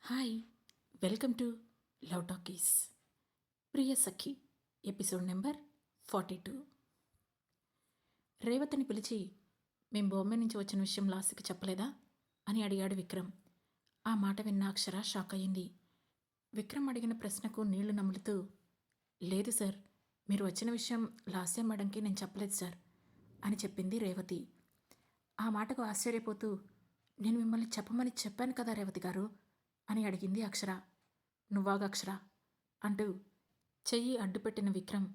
Hi, welcome to love talkies. Priya Sakhi episode number 42. రేవతిని పిలిచి మేం బాంబే నుంచి వచ్చిన విషయం లాస్ట్కి చెప్పలేదా అని అడిగాడు విక్రమ్. ఆ మాట విన్న అక్షర షాక్ అయ్యింది. విక్రమ్ అడిగిన ప్రశ్నకు నీళ్లు నములుతూ, లేదు సార్, మీరు వచ్చిన విషయం లాస్య మేడంకి నేను చెప్పలేదు సార్ అని చెప్పింది రేవతి. ఆ మాటకు ఆశ్చర్యపోతూ, నేను మిమ్మల్ని చెప్పమని చెప్పాను కదా రేవతి గారు అని అడిగింది అక్షర. నువ్వాగా అక్షర అంటూ చెయ్యి అడ్డుపెట్టిన విక్రమ్,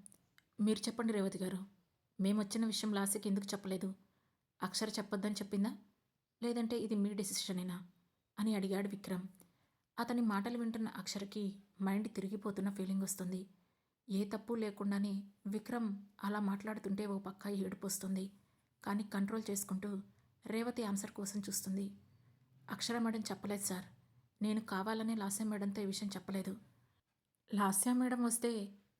మీరు చెప్పండి రేవతి గారు, మేమొచ్చిన విషయం లాస్యకి ఎందుకు చెప్పలేదు? అక్షర చెప్పొద్దని చెప్పిందా, లేదంటే ఇది మీ డెసిషనేనా అని అడిగాడు విక్రమ్. అతని మాటలు వింటున్న అక్షరకి మైండ్ తిరిగిపోతున్న ఫీలింగ్ వస్తుంది. ఏ తప్పు లేకుండానే విక్రమ్ అలా మాట్లాడుతుంటే ఓ పక్క ఏడుపు వస్తుంది. కానీ కంట్రోల్ చేసుకుంటూ రేవతి ఆన్సర్ కోసం చూస్తుంది. అక్షర మేడం చెప్పలేదు సార్, నేను కావాలనే లాస్య మేడంతో ఈ విషయం చెప్పలేదు. లాస్య మేడం వస్తే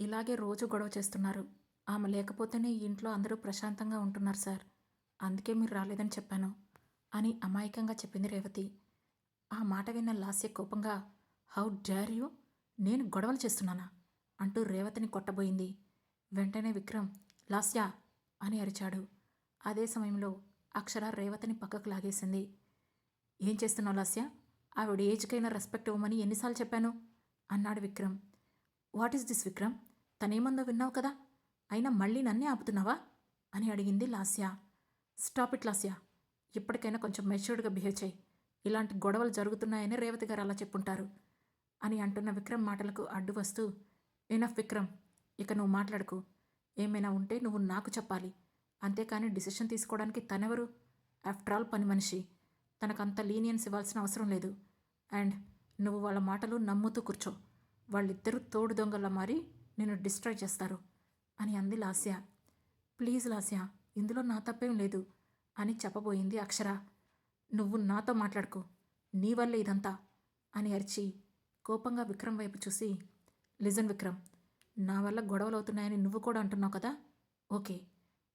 ఇలాగే రోజు గొడవ చేస్తున్నారు. ఆమె లేకపోతేనే ఈ ఇంట్లో అందరూ ప్రశాంతంగా ఉంటున్నారు సార్, అందుకే మీరు రాలేదని చెప్పాను అని అమాయకంగా చెప్పింది రేవతి. ఆ మాట విన్న లాస్య కోపంగా, హౌ డేర్ యూ, నేను గొడవలు చేస్తున్నానా అంటూ రేవతిని కొట్టబోయింది. వెంటనే విక్రమ్ లాస్య అని అరిచాడు. అదే సమయంలో అక్షర రేవతిని పక్కకు లాగేసింది. ఏం చేస్తున్నావు లాస్య, ఆవిడ ఏజ్కైనా రెస్పెక్ట్ ఇవ్వమని ఎన్నిసార్లు చెప్పాను అన్నాడు Vikram. What is this Vikram, తనేమందో విన్నావు కదా, అయినా మళ్ళీ నన్నే ఆపుతున్నావా అని అడిగింది లాస్య. స్టాప్ ఇట్ లాస్య, ఇప్పటికైనా కొంచెం మెచ్యూర్డ్గా బిహేవ్ చేయి. ఇలాంటి గొడవలు జరుగుతున్నాయని రేవతి గారు అలా చెప్పుంటారు అని అంటున్న విక్రమ్ మాటలకు అడ్డు వస్తూ, ఎనఫ్ విక్రమ్, ఇక నువ్వు మాట్లాడుకు. ఏమైనా ఉంటే నువ్వు నాకు చెప్పాలి, అంతేకాని డిసిషన్ తీసుకోవడానికి తనెవరు? ఆఫ్టర్ ఆల్ పని మనిషి, తనకంత లీనియన్స్ ఇవ్వాల్సిన అవసరం లేదు. అండ్ నువ్వు వాళ్ళ మాటలు నమ్ముతూ కూర్చో, వాళ్ళిద్దరూ తోడు దొంగలా మారి నిన్ను డిస్ట్రాయ్ చేస్తారు అని అంది లాస్య. ప్లీజ్ లాస్య, ఇందులో నా తప్పేం లేదు అని చెప్పబోయింది అక్షర. నువ్వు నాతో మాట్లాడుకో, నీ వల్లే ఇదంతా అని అరిచి కోపంగా విక్రమ్ వైపు చూసి, లిజన్ విక్రమ్, నా వల్ల గొడవలు అవుతున్నాయని నువ్వు కూడా అంటున్నావు కదా, ఓకే,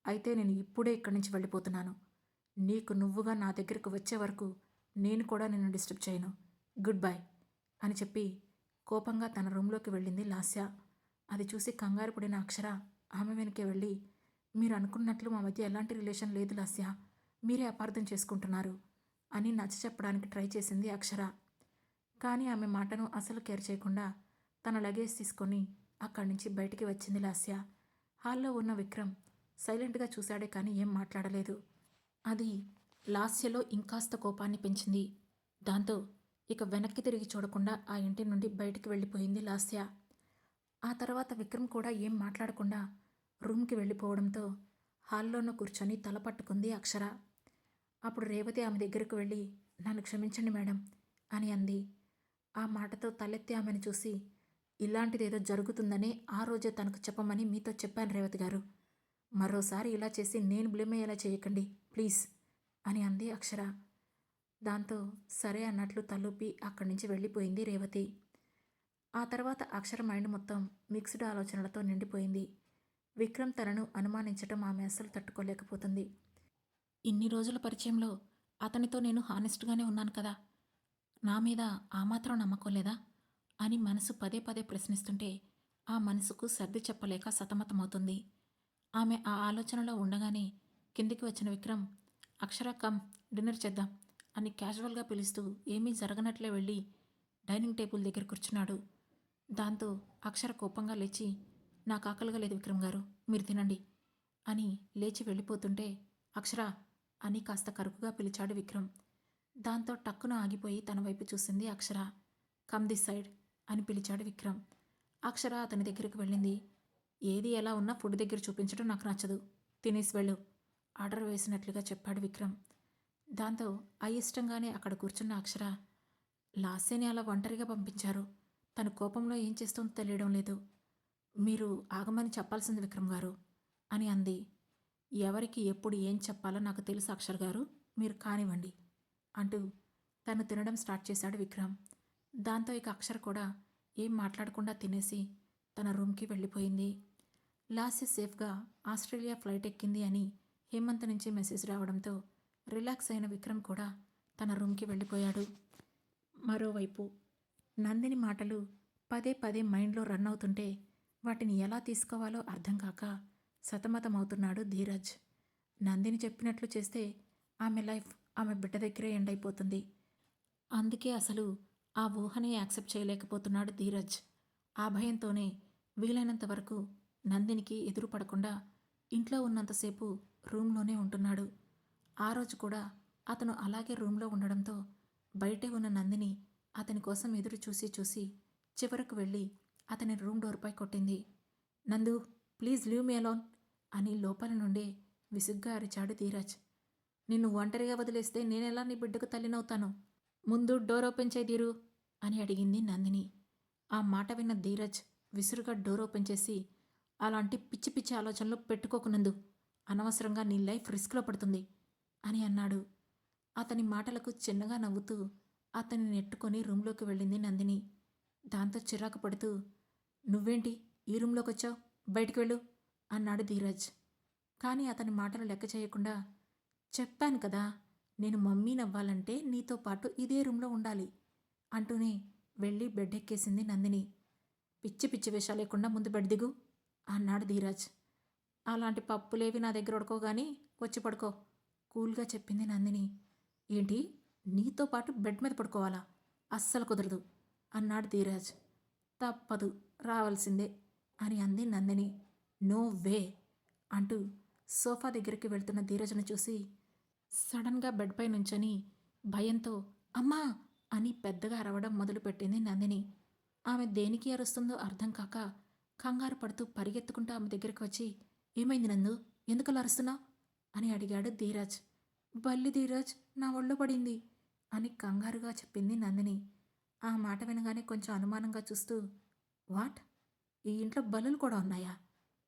అయితే నేను ఇప్పుడే ఇక్కడి నుంచి వెళ్ళిపోతున్నాను. నీకు నువ్వుగా నా దగ్గరకు వచ్చే వరకు నేను కూడా నిన్ను డిస్టర్బ్ చేయను. గుడ్ బై అని చెప్పి కోపంగా తన రూంలోకి వెళ్ళింది లాస్య. అది చూసి కంగారు పడిన అక్షర ఆమె వెనకే వెళ్ళి, మీరు అనుకున్నట్లు మా మధ్య ఎలాంటి రిలేషన్ లేదు లాస్య, మీరే అపార్థం చేసుకుంటున్నారు అని నచ్చ చెప్పడానికి ట్రై చేసింది అక్షర. కానీ ఆమె మాటను అసలు కేర్ చేయకుండా తన లగేజ్ తీసుకొని అక్కడి నుంచి బయటికి వచ్చింది లాస్య. హాల్లో ఉన్న విక్రమ్ సైలెంట్గా చూశాడే కానీ ఏం మాట్లాడలేదు. అది లాస్యలో ఇంకాస్త కోపాన్ని పెంచింది. దాంతో ఇక వెనక్కి తిరిగి చూడకుండా ఆ ఇంటి నుండి బయటికి వెళ్ళిపోయింది లాస్య. ఆ తర్వాత విక్రమ్ కూడా ఏం మాట్లాడకుండా రూమ్కి వెళ్ళిపోవడంతో హాల్లోనూ కూర్చొని తల పట్టుకుంది అక్షర. అప్పుడు రేవతి ఆమె దగ్గరకు వెళ్ళి, నన్ను క్షమించండి మేడం అని అంది. ఆ మాటతో తలెత్తి ఆమెను చూసి, ఇలాంటిదేదో జరుగుతుందనే ఆ రోజే తనకు చెప్పమని మీతో చెప్పాను రేవతి గారు, మరోసారి ఇలా చేసి నేను బ్లేమ్ అయ్యేలా చేయకండి ప్లీజ్ అని అంది అక్షర. దాంతో సరే అన్నట్లు తలూపి అక్కడి నుంచి వెళ్ళిపోయింది రేవతి. ఆ తర్వాత అక్షర మైండ్ మొత్తం మిక్స్డ్ ఆలోచనలతో నిండిపోయింది. విక్రమ్ తనను అనుమానించటం ఆమె అస్సలు తట్టుకోలేకపోతుంది. ఇన్ని రోజుల పరిచయంలో అతనితో నేను హానెస్ట్గానే ఉన్నాను కదా, నా మీద ఆ మాత్రం నమ్మకం లేదా అని మనసు పదే పదే ప్రశ్నిస్తుంటే ఆ మనసుకు సర్ది చెప్పలేక సతమతమవుతుంది. ఆమె ఆ ఆలోచనలో ఉండగానే కిందికి వచ్చిన విక్రమ్, అక్షర కమ్ డిన్నర్ చేద్దాం అని క్యాజువల్గా పిలుస్తూ ఏమీ జరగనట్లే వెళ్ళి డైనింగ్ టేబుల్ దగ్గర కూర్చున్నాడు. దాంతో అక్షర కోపంగా లేచి, నాకు ఆకలిగా లేదు విక్రమ్ గారు, మీరు తినండి అని లేచి వెళ్ళిపోతుంటే, అక్షర అని కాస్త కరుకుగా పిలిచాడు విక్రమ్. దాంతో టక్కున ఆగిపోయి తన వైపు చూసింది అక్షర. కమ్ దిస్ సైడ్ అని పిలిచాడు విక్రమ్. అక్షర అతని దగ్గరికి వెళ్ళింది. ఏది ఎలా ఉన్నా ఫుడ్ దగ్గర చూపించడం నాకు నచ్చదు, తినేసి వెళ్ళు ఆర్డర్ వేసినట్లుగా చెప్పాడు విక్రమ్. దాంతో అయిష్టంగానే అక్కడ కూర్చున్న అక్షర, లాస్యని అలా ఒంటరిగా పంపించారు, తన కోపంలో ఏం చేస్తుందో తెలియడం లేదు, మీరు ఆగమని చెప్పాల్సింది విక్రమ్ గారు అని అంది. ఎవరికి ఎప్పుడు ఏం చెప్పాలో నాకు తెలుసు అక్షర్ గారు, మీరు కానివ్వండి అంటూ తను తినడం స్టార్ట్ చేశాడు విక్రమ్. దాంతో ఇక అక్షర్ కూడా ఏం మాట్లాడకుండా తినేసి తన రూమ్కి వెళ్ళిపోయింది. లాస్య సేఫ్గా ఆస్ట్రేలియా ఫ్లైట్ ఎక్కింది అని హేమంత్ నుంచి మెసేజ్ రావడంతో రిలాక్స్ అయిన విక్రమ్ కూడా తన రూమ్కి వెళ్ళిపోయాడు. మరోవైపు నందిని మాటలు పదే పదే మైండ్లో రన్ అవుతుంటే వాటిని ఎలా తీసుకోవాలో అర్థం కాక సతమతమవుతున్నాడు ధీరజ్. నందిని చెప్పినట్లు చేస్తే ఆమె లైఫ్ ఆమె బిడ్డ దగ్గరే ఎండ్ అయిపోతుంది. అందుకే అసలు ఆ ఊహనే యాక్సెప్ట్ చేయలేకపోతున్నాడు ధీరజ్. ఆ భయంతోనే వీలైనంత వరకు నందినికి ఎదురు పడకుండా ఇంట్లో ఉన్నంతసేపు రూమ్లోనే ఉంటున్నాడు. ఆ రోజు కూడా అతను అలాగే రూమ్లో ఉండడంతో బయటే ఉన్న నందిని అతని కోసం ఎదురు చూసి చూసి చివరకు వెళ్ళి అతని రూమ్ డోర్పై కొట్టింది. నందు, ప్లీజ్ లీవ్ మీ అలోన్ అని లోపల నుండే విసుగ్గా అరిచాడు ధీరజ్. నిన్ను ఒంటరిగా వదిలేస్తే నేనెలా నీ బిడ్డకు తల్లినవుతాను? ముందు డోర్ ఓపెన్ చేయదీరు అని అడిగింది నందిని. ఆ మాట విన్న ధీరజ్ విసురుగా డోర్ ఓపెన్ చేసి, అలాంటి పిచ్చి పిచ్చి ఆలోచనలు పెట్టుకోకు నందు, అనవసరంగా నీ లైఫ్ రిస్క్లో పడుతుంది అని అన్నాడు. అతని మాటలకు చిన్నగా నవ్వుతూ అతన్ని నెట్టుకొని రూంలోకి వెళ్ళింది నందిని. దాంతో చిరాకు పడుతూ, నువ్వేంటి ఈ రూంలోకి వచ్చావు, బయటికి వెళ్ళు అన్నాడు ధీరజ్. కానీ అతని మాటలు లెక్క చేయకుండా, చెప్పాను కదా, నేను మమ్మీనవ్వాలంటే నీతో పాటు ఇదే రూంలో ఉండాలి అంటూనే వెళ్ళి బెడ్ ఎక్కేసింది నందిని. పిచ్చి పిచ్చి వేషాలు లేకుండా ముందు బెడ్ దిగు అన్నాడు ధీరజ్. అలాంటి పప్పులేవి నా దగ్గర ఉడకోగాని వచ్చి పడుకో కూల్గా చెప్పింది నందిని. ఏంటి, నీతో పాటు బెడ్ మీద పడుకోవాలా? అస్సలు కుదరదు అన్నాడు ధీరజ్. తప్పదు, రావాల్సిందే అని అంది నందిని. నో వే అంటూ సోఫా దగ్గరికి వెళ్తున్న ధీరజ్ను చూసి సడన్గా బెడ్పై నుంచొని భయంతో అమ్మా అని పెద్దగా అరవడం మొదలుపెట్టింది నందిని. ఆమె దేనికి అరుస్తుందో అర్థం కాక కంగారు పడుతూ పరిగెత్తుకుంటూ ఆమె దగ్గరికి వచ్చి, ఏమైంది నందు, ఎందుకలా అరుస్తున్నావు అని అడిగాడు ధీరజ్. బల్లి ధీరజ్ నా ఒళ్ళో పడింది అని కంగారుగా చెప్పింది నందిని. ఆ మాట వినగానే కొంచెం అనుమానంగా చూస్తూ, వాట్, ఈ ఇంట్లో బల్లులు కూడా ఉన్నాయా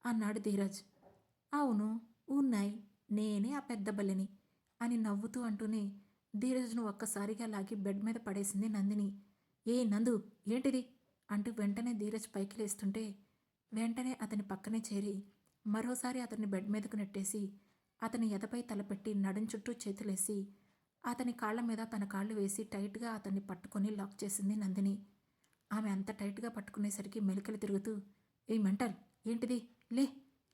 అన్నాడు ధీరజ్. అవును, ఉన్నాయి, నేనే ఆ పెద్ద బల్లిని అని నవ్వుతూ అంటూనే ధీరజ్ను ఒక్కసారిగా లాగి బెడ్ మీద పడేసింది నందిని. ఏ నందు, ఏంటిది అంటూ వెంటనే ధీరజ్ పైకి లేస్తుంటే వెంటనే అతని పక్కనే చేరి మరోసారి అతన్ని బెడ్ మీదకు నెట్టేసి అతని ఎదపై తలపెట్టి నడుం చుట్టూ చేతులేసి అతని కాళ్ల మీద తన కాళ్ళు వేసి టైట్గా అతన్ని పట్టుకొని లాక్ చేసింది నందిని. ఆమె అంత టైట్గా పట్టుకునేసరికి మెలికలు తిరుగుతూ, ఏ మెంటల్, ఏంటిది, లే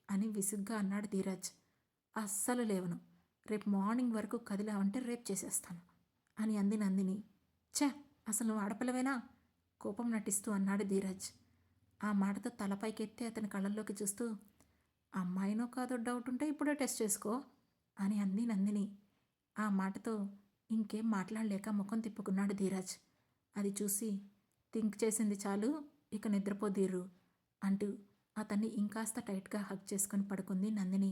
అని విసుగ్గా అన్నాడు ధీరజ్. అస్సలు లేవను, రేపు మార్నింగ్ వరకు కదిలావంటే రేపు చేసేస్తాను అని అంది నందిని. ఛ, అసలు నువ్వు ఆడపిల్లవేనా కోపం నటిస్తూ అన్నాడు ధీరజ్. ఆ మాటతో తలపైకెత్తి అతని కళ్ళల్లోకి చూస్తూ, అమ్మాయినో కాదో డౌట్ ఉంటే ఇప్పుడే టెస్ట్ చేసుకో అని అంది నందిని. ఆ మాటతో ఇంకేం మాట్లాడలేక ముఖం తిప్పుకున్నాడు ధీరజ్. అది చూసి, థింక్ చేసింది చాలు, ఇక నిద్రపోదీరు అంటూ అతన్ని ఇంకాస్త టైట్గా హగ్ చేసుకుని పడుకుంది నందిని.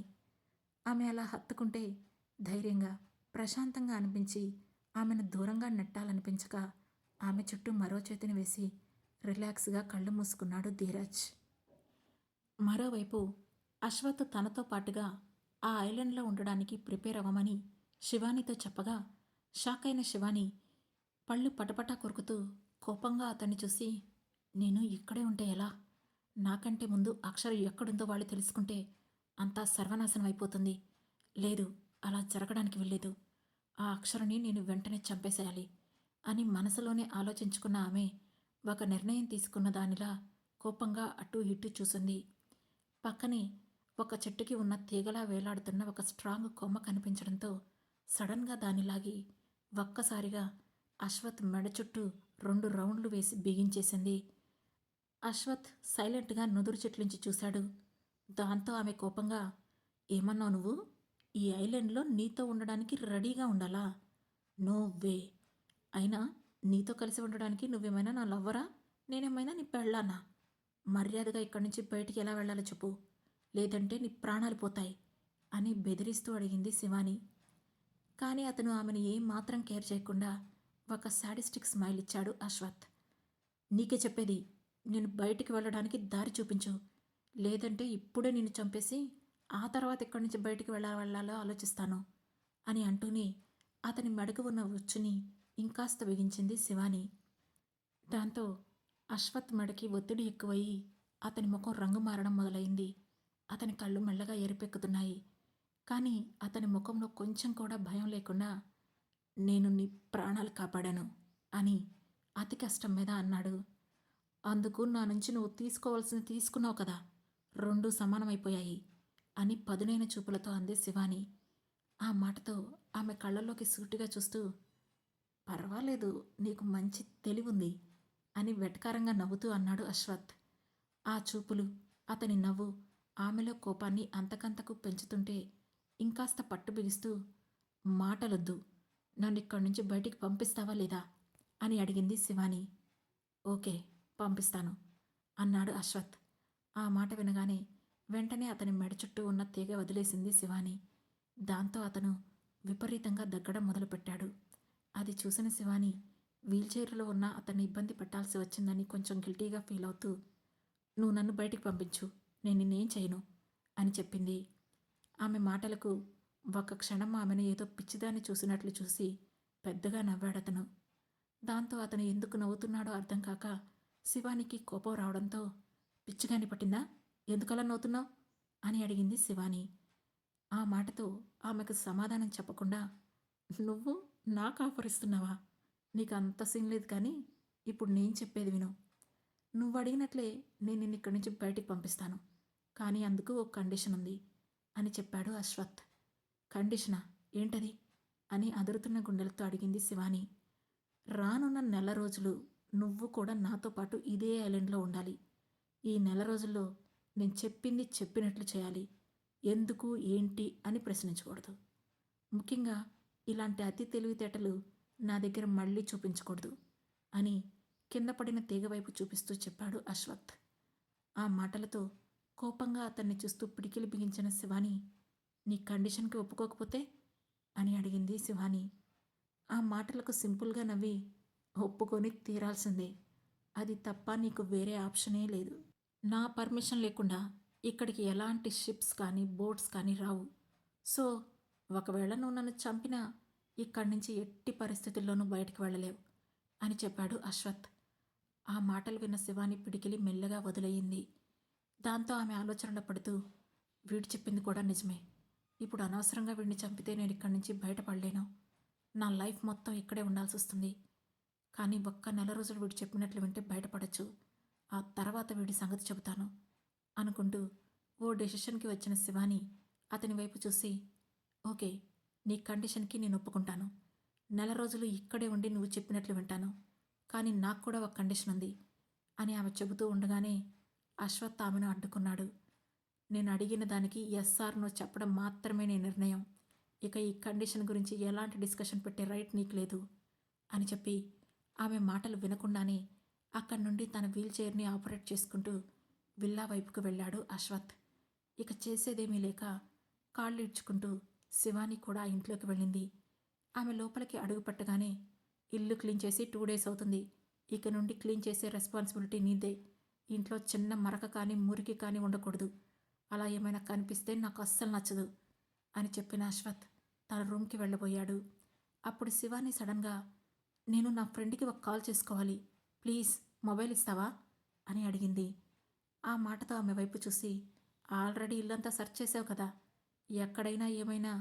ఆమె అలా హత్తుకుంటే ధైర్యంగా ప్రశాంతంగా అనిపించి ఆమెను దూరంగా నెట్టాలనిపించక ఆమె చుట్టూ మరో చేతిని వేసి రిలాక్స్గా కళ్ళు మూసుకున్నాడు ధీరజ్. మరోవైపు అశ్వత్ తనతో పాటుగా ఆ ఐలాండ్లో ఉండడానికి ప్రిపేర్ అవ్వమని శివానీతో చెప్పగా షాక్ అయిన శివాని పళ్ళు పటపటా కొరుకుతూ కోపంగా అతన్ని చూసి, నేను ఇక్కడే ఉంటే ఎలా? నాకంటే ముందు అక్షర ఎక్కడుందో వాళ్ళు తెలుసుకుంటే అంతా సర్వనాశనం అయిపోతుంది. లేదు, అలా జరగడానికి వెళ్ళలేదు. ఆ అక్షరని నేను వెంటనే చంపేసేయాలి అని మనసులోనే ఆలోచించుకున్న ఆమె ఒక నిర్ణయం తీసుకున్న దానిలా కోపంగా అటూ ఇటూ చూసింది. పక్కనే ఒక చెట్టుకి ఉన్న తీగలా వేలాడుతున్న ఒక స్ట్రాంగ్ కొమ్మ కనిపించడంతో సడన్గా దానిలాగి ఒక్కసారిగా అశ్వత్ మెడ చుట్టూ 2 రౌండ్లు వేసి బిగించేసింది. అశ్వత్ సైలెంట్గా నుదురు చెట్లుంచి చూశాడు. దాంతో ఆమె కోపంగా, ఏమన్నావు నువ్వు? ఈ ఐలాండ్లో నీతో ఉండడానికి రెడీగా ఉండాలా? No way. అయినా నీతో కలిసి ఉండడానికి నువ్వేమైనా నా లవ్వరా, నేనేమైనా నీ పెళ్ళానా? మర్యాదగా ఇక్కడి నుంచి బయటికి ఎలా వెళ్ళాలో చెప్పు, లేదంటే నీ ప్రాణాలు పోతాయి అని బెదిరిస్తూ అడిగింది శివాని. కానీ అతను ఆమెను ఏం మాత్రం కేర్ చేయకుండా ఒక సాడిస్టిక్ స్మైల్ ఇచ్చాడు అశ్వత్. నీకే చెప్పేది, నేను బయటికి వెళ్ళడానికి దారి చూపించు, లేదంటే ఇప్పుడే నిన్ను చంపేసి ఆ తర్వాత ఇక్కడి నుంచి బయటికి వెళ్ళాలో ఆలోచిస్తాను అని అంటూనే అతని మెడకు ఉన్న ఉచ్చుని ఇంకాస్త బిగించింది శివాని. దాంతో అశ్వత్ మెడకి ఒత్తిడి ఎక్కువయ్యి అతని ముఖం రంగు మారడం మొదలైంది. అతని కళ్ళు మెల్లగా ఎరిపెక్కుతున్నాయి. కానీ అతని ముఖంలో కొంచెం కూడా భయం లేకుండా, నేను నీ ప్రాణాలు కాపాడాను అని అతి కష్టం మీద అన్నాడు. అందుకు నా నుంచి నువ్వు తీసుకోవాల్సింది తీసుకున్నావు కదా! రెండూ సమానమైపోయాయి అని పదునైన చూపులతో అంది శివాని. ఆ మాటతో ఆమె కళ్ళల్లోకి సూటిగా చూస్తూ, పర్వాలేదు, నీకు మంచి తెలివుంది అని వెటకారంగా నవ్వుతూ అన్నాడు అశ్వత్. ఆ చూపులు, అతని నవ్వు ఆమెలో కోపాన్ని అంతకంతకు పెంచుతుంటే ఇంకాస్త పట్టు బిగిస్తూ, మాటలొద్దు, నన్నిక్కడి నుంచి బయటికి పంపిస్తావా లేదా అని అడిగింది శివాని. ఓకే, పంపిస్తాను అన్నాడు అశ్వత్. ఆ మాట వినగానే వెంటనే అతని మెడ చుట్టూ ఉన్న తీగ వదిలేసింది శివాని. దాంతో అతను విపరీతంగా దగ్గడం మొదలుపెట్టాడు. అది చూసిన శివాని వీల్చైర్లో ఉన్న అతన్ని ఇబ్బంది పెట్టాల్సి వచ్చిందని కొంచెం గిల్టీగా ఫీల్ అవుతూ, నువ్వు నన్ను బయటికి పంపించు, నేను నిన్నేం చేయను అని చెప్పింది. ఆమె మాటలకు ఒక్క క్షణం ఆమెను ఏదో పిచ్చిదాన్ని చూసినట్లు చూసి పెద్దగా నవ్వాడతను. దాంతో అతను ఎందుకు నవ్వుతున్నాడో అర్థం కాక శివానికి కోపం రావడంతో, పిచ్చిగాని పట్టిందా, ఎందుకలా నవ్వుతున్నావు అని అడిగింది శివాని. ఆ మాటతో ఆమెకు సమాధానం చెప్పకుండా, నువ్వు నాకు ఆఫర్ ఇస్తున్నావా, నీకు అంత సీన్ లేదు కానీ ఇప్పుడు నేను చెప్పేది విను. నువ్వు అడిగినట్లే నేను నిన్ను ఇక్కడి నుంచి బయటికి పంపిస్తాను, కానీ అందుకు ఒక కండిషన్ ఉంది అని చెప్పాడు అశ్వత్. కండిషనా, ఏంటది అని అదురుతున్న గుండెలతో అడిగింది శివాని. రానున్న నెల రోజులు నువ్వు కూడా నాతో పాటు ఇదే ఐలాండ్లో ఉండాలి. ఈ నెల రోజుల్లో నేను చెప్పింది చెప్పినట్లు చేయాలి. ఎందుకు ఏంటి అని ప్రశ్నించకూడదు. ముఖ్యంగా ఇలాంటి అతి తెలివితేటలు నా దగ్గర మళ్ళీ చూపించకూడదు అని కింద పడిన తీగ వైపు చూపిస్తూ చెప్పాడు అశ్వత్. ఆ మాటలతో కోపంగా అతన్ని చూస్తూ పిడికిలి బిగించిన శివాని, నీ కండిషన్కి ఒప్పుకోకపోతే అని అడిగింది శివాని. ఆ మాటలకు సింపుల్గా నవ్వి, ఒప్పుకొని తీరాల్సిందే, అది తప్ప నీకు వేరే ఆప్షనే లేదు. నా పర్మిషన్ లేకుండా ఇక్కడికి ఎలాంటి షిప్స్ కానీ బోట్స్ కానీ రావు. సో ఒకవేళ నువ్వు నన్ను చంపినా ఇక్కడి నుంచి ఎట్టి పరిస్థితుల్లోనూ బయటికి వెళ్ళలేవు అని చెప్పాడు అశ్వత్. ఆ మాటలు విన్న శివాని పిడికిలి మెల్లగా వదిలేయింది. దాంతో ఆమె ఆలోచనలో పడుతూ, వీడు చెప్పింది కూడా నిజమే, ఇప్పుడు అనవసరంగా వీడిని చంపితే నేను ఇక్కడి నుంచి బయటపడలేను, నా లైఫ్ మొత్తం ఇక్కడే ఉండాల్సి వస్తుంది. కానీ ఒక్క నెల రోజులు వీడు చెప్పినట్లు వింటే బయటపడచ్చు, ఆ తర్వాత వీడి సంగతి చెబుతాను అనుకుంటూ ఓ డెసిషన్కి వచ్చిన శివాని అతని వైపు చూసి, ఓకే, నీ కండిషన్కి నేను ఒప్పుకుంటాను. నెల రోజులు ఇక్కడే ఉండి నువ్వు చెప్పినట్లు వింటాను, కానీ నాకు కూడా ఒక కండిషన్ ఉంది అని ఆమె చెబుతూ ఉండగానే అశ్వత్ ఆమెను అడ్డుకున్నాడు. నేను అడిగిన దానికి ఎస్ఆర్ నో చెప్పడం మాత్రమే నీ నిర్ణయం, ఇక ఈ కండిషన్ గురించి ఎలాంటి డిస్కషన్ పెట్టే రైట్ నీకు లేదు అని చెప్పి ఆమె మాటలు వినకుండానే అక్కడి నుండి తన వీల్ చైర్ని ఆపరేట్ చేసుకుంటూ విల్లా వైపుకు వెళ్ళాడు అశ్వత్. ఇక చేసేదేమీ లేక కాళ్ళు ఇడ్చుకుంటూ శివాని కూడా ఇంట్లోకి వెళ్ళింది. ఆమె లోపలికి అడుగుపెట్టగానే, ఇల్లు క్లీన్ చేసి 2 days అవుతుంది, ఇక నుండి క్లీన్ చేసే రెస్పాన్సిబిలిటీ నీదే, ఇంట్లో చిన్న మరక కానీ మురికి కానీ ఉండకూడదు, అలా ఏమైనా కనిపిస్తే నాకు అస్సలు నచ్చదు అని చెప్పిన అశ్వత్ తన రూమ్కి వెళ్ళబోయాడు. అప్పుడు శివాని సడన్గా, నేను నా ఫ్రెండ్కి ఒక కాల్ చేసుకోవాలి, ప్లీజ్ మొబైల్ ఇస్తావా అని అడిగింది. ఆ మాటతో ఆమె వైపు చూసి, ఆల్రెడీ ఇల్లంతా సెర్చ్ చేసావు కదా, ఎక్కడైనా ఏమైనా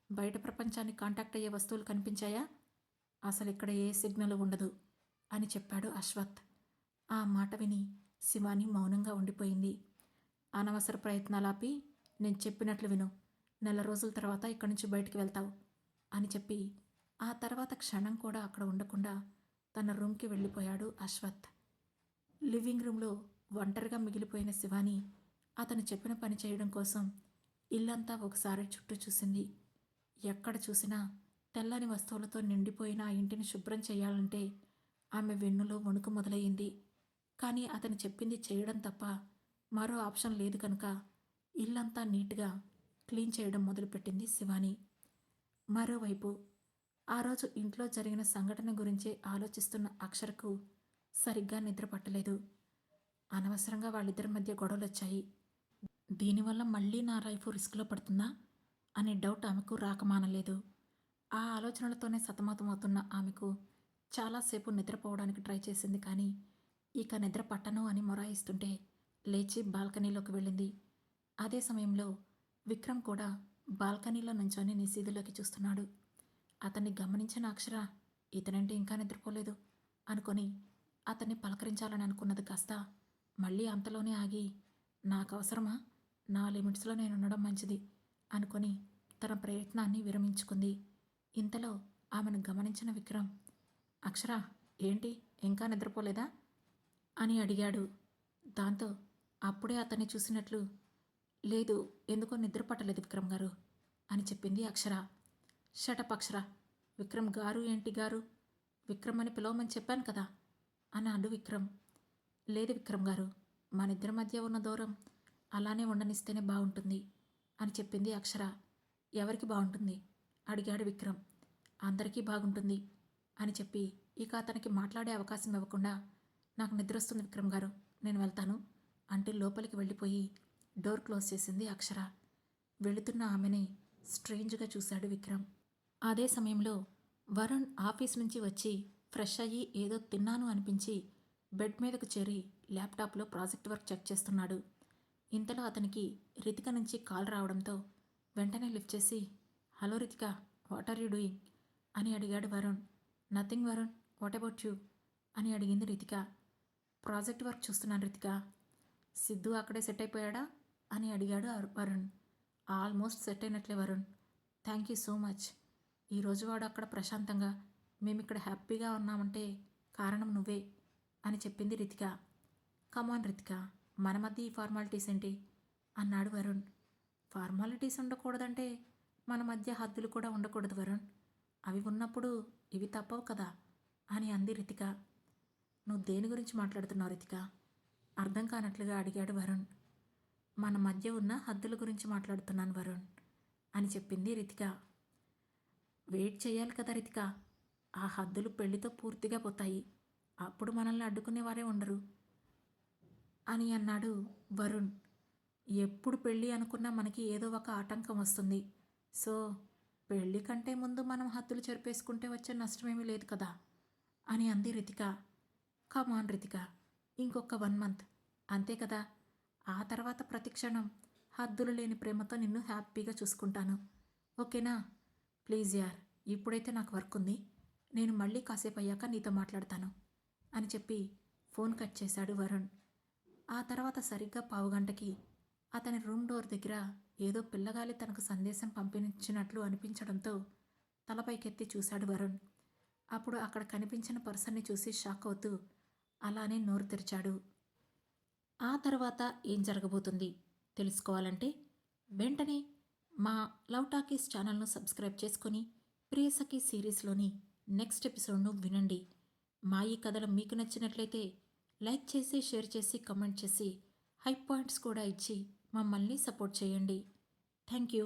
బయట ప్రపంచాన్ని కాంటాక్ట్ అయ్యే వస్తువులు కనిపించాయా, అసలు ఇక్కడ ఏ సిగ్నల్ ఉండదు అని చెప్పాడు అశ్వత్. ఆ మాట విని శివాని మౌనంగా ఉండిపోయింది. అనవసర ప్రయత్నాలాపి నేను చెప్పినట్లు విను, నెల రోజుల తర్వాత ఇక్కడి నుంచి బయటికి వెళ్తావు అని చెప్పి ఆ తర్వాత క్షణం కూడా అక్కడ ఉండకుండా తన రూమ్కి వెళ్ళిపోయాడు అశ్వత్. లివింగ్ రూమ్లో ఒంటరిగా మిగిలిపోయిన శివాని అతను చెప్పిన పని చేయడం కోసం ఇల్లంతా ఒకసారి చుట్టూ చూసింది. ఎక్కడ చూసినా తెల్లని వస్తువులతో నిండిపోయిన ఆ ఇంటిని శుభ్రం చేయాలంటే ఆమె వెన్నులో వణుకు మొదలయ్యింది. కానీ అతను చెప్పింది చేయడం తప్ప మరో ఆప్షన్ లేదు కనుక ఇల్లంతా నీట్గా క్లీన్ చేయడం మొదలుపెట్టింది శివాని. మరోవైపు ఆ రోజు ఇంట్లో జరిగిన సంఘటన గురించే ఆలోచిస్తున్న అక్షరకు సరిగ్గా నిద్ర పట్టలేదు. అనవసరంగా వాళ్ళిద్దరి మధ్య గొడవలు వచ్చాయి, దీనివల్ల మళ్ళీ నా లైఫ్ రిస్క్లో పడుతుందా అనే డౌట్ ఆమెకు రాకమానలేదు. ఆ ఆలోచనలతోనే సతమతమవుతున్న ఆమెకు చాలాసేపు నిద్రపోవడానికి ట్రై చేసింది, కానీ ఇక నిద్ర పట్టను అని మొరాయిస్తుంటే లేచి బాల్కనీలోకి వెళ్ళింది. అదే సమయంలో విక్రమ్ కూడా బాల్కనీలో నుంచొని నిశీధులోకి చూస్తున్నాడు. అతన్ని గమనించిన అక్షర, ఇతనంటే ఇంకా నిద్రపోలేదు, అనుకొని అతన్ని పలకరించాలని అనుకున్నది కాస్త మళ్ళీ అంతలోనే ఆగి, నాకు అవసరమా, నా లిమిట్స్లో నేను ఉండడం మంచిది అనుకొని తన ప్రయత్నాన్ని విరమించుకుంది. ఇంతలో ఆమెను గమనించిన విక్రమ్, అక్షర, ఏంటి ఇంకా నిద్రపోలేదా అని అడిగాడు. దాంతో అప్పుడే అతన్ని చూసినట్లు, లేదు, ఎందుకో నిద్ర పట్టలేదు విక్రమ్ గారు అని చెప్పింది అక్షర. షటప్ అక్షర, విక్రమ్ గారు ఏంటి గారు, విక్రమ్ అని పిలవమని చెప్పాను కదా అన్నాడు విక్రమ్. లేదు విక్రమ్ గారు, మనిద్దరి మధ్య ఉన్న దూరం అలానే ఉండనిస్తేనే బాగుంటుంది అని చెప్పింది అక్షర. ఎవరికి బాగుంటుంది అడిగాడు విక్రమ్. అందరికీ బాగుంటుంది అని చెప్పి ఇక అతనికి మాట్లాడే అవకాశం ఇవ్వకుండా, నాకు నిద్రొస్తుంది విక్రమ్ గారు, నేను వెళ్తాను అంటూ లోపలికి వెళ్ళిపోయి డోర్ క్లోజ్ చేసింది అక్షర. వెళుతున్న ఆమెని స్ట్రేంజ్గా చూశాడు విక్రమ్. అదే సమయంలో వరుణ్ ఆఫీస్ నుంచి వచ్చి ఫ్రెష్ అయ్యి ఏదో తిన్నాను అనిపించి బెడ్ మీదకు చేరి ల్యాప్టాప్లో ప్రాజెక్ట్ వర్క్ చెక్ చేస్తున్నాడు. ఇంతలో అతనికి రితిక నుంచి కాల్ రావడంతో వెంటనే లిఫ్ట్ చేసి, hello Ritika, what are you doing అని అడిగాడు Varun. Nothing Varun, what about you అని అడిగింది రితిక. ప్రాజెక్ట్ వర్క్ చూస్తున్నాను రితిక. సిద్ధు అక్కడే సెట్ అయిపోయాడా అని అడిగాడు వరుణ్. ఆల్మోస్ట్ సెట్ అయినట్లే Varun, thank you so much. ఈరోజు వాడు అక్కడ ప్రశాంతంగా, మేమిక్కడ హ్యాపీగా ఉన్నామంటే కారణం నువ్వే అని చెప్పింది రితిక. కమాన్ రితిక, మన మధ్య ఈ ఫార్మాలిటీస్ ఏంటి అన్నాడు వరుణ్. ఫార్మాలిటీస్ ఉండకూడదంటే మన మధ్య హద్దులు కూడా ఉండకూడదు వరుణ్, అవి ఉన్నప్పుడు ఇవి తప్పవు కదా అని అంది రితిక. నువ్వు దేని గురించి మాట్లాడుతున్నావు రితిక అర్థం కానట్లుగా అడిగాడు వరుణ్. మన మధ్య ఉన్న హద్దుల గురించి మాట్లాడుతున్నాను వరుణ్ అని చెప్పింది రితిక. వెయిట్ చేయాలి కదా రితిక, ఆ హద్దులు పెళ్లితో పూర్తిగా పోతాయి, అప్పుడు మనల్ని అడ్డుకునేవారే ఉండరు అని అన్నాడు వరుణ్. ఎప్పుడు పెళ్ళి అనుకున్నా మనకి ఏదో ఒక ఆటంకం వస్తుంది. సో పెళ్ళి కంటే ముందు మనం హద్దులు చెరిపేసుకుంటే వచ్చే నష్టమేమీ లేదు కదా అని అంది రితిక. కమాన్ రితిక, ఇంకొక 1 మంత్ అంతే కదా, ఆ తర్వాత ప్రతి క్షణం హద్దులు లేని ప్రేమతో నిన్ను హ్యాపీగా చూసుకుంటాను, ఓకేనా? ప్లీజ్ యార్, ఇప్పుడైతే నాకు వర్క్ ఉంది, నేను మళ్ళీ కాసేపు అయ్యాక నీతో మాట్లాడతాను అని చెప్పి ఫోన్ కట్ చేశాడు వరుణ్. ఆ తర్వాత సరిగ్గా పావుగంటకి అతని రూమ్ డోర్ దగ్గర ఏదో పిల్లగాలి తనకు సందేశం పంపించినట్లు అనిపించడంతో తలపైకెత్తి చూశాడు వరుణ్. అప్పుడు అక్కడ కనిపించిన పర్సన్ని చూసి షాక్ అవుతూ అలానే నోరు తెరిచాడు. ఆ తర్వాత ఏం జరగబోతుంది తెలుసుకోవాలంటే వెంటనే మా లవ్ టాకీస్ ఛానల్ను సబ్స్క్రైబ్ చేసుకొని ప్రియసఖి సిరీస్లోని నెక్స్ట్ ఎపిసోడ్ను వినండి. మా ఈ కథలు మీకు నచ్చినట్లయితే లైక్ చేసి, షేర్ చేసి, కమెంట్ చేసి, హై పాయింట్స్ కూడా ఇచ్చి మమ్మల్ని సపోర్ట్ చేయండి. Thank you.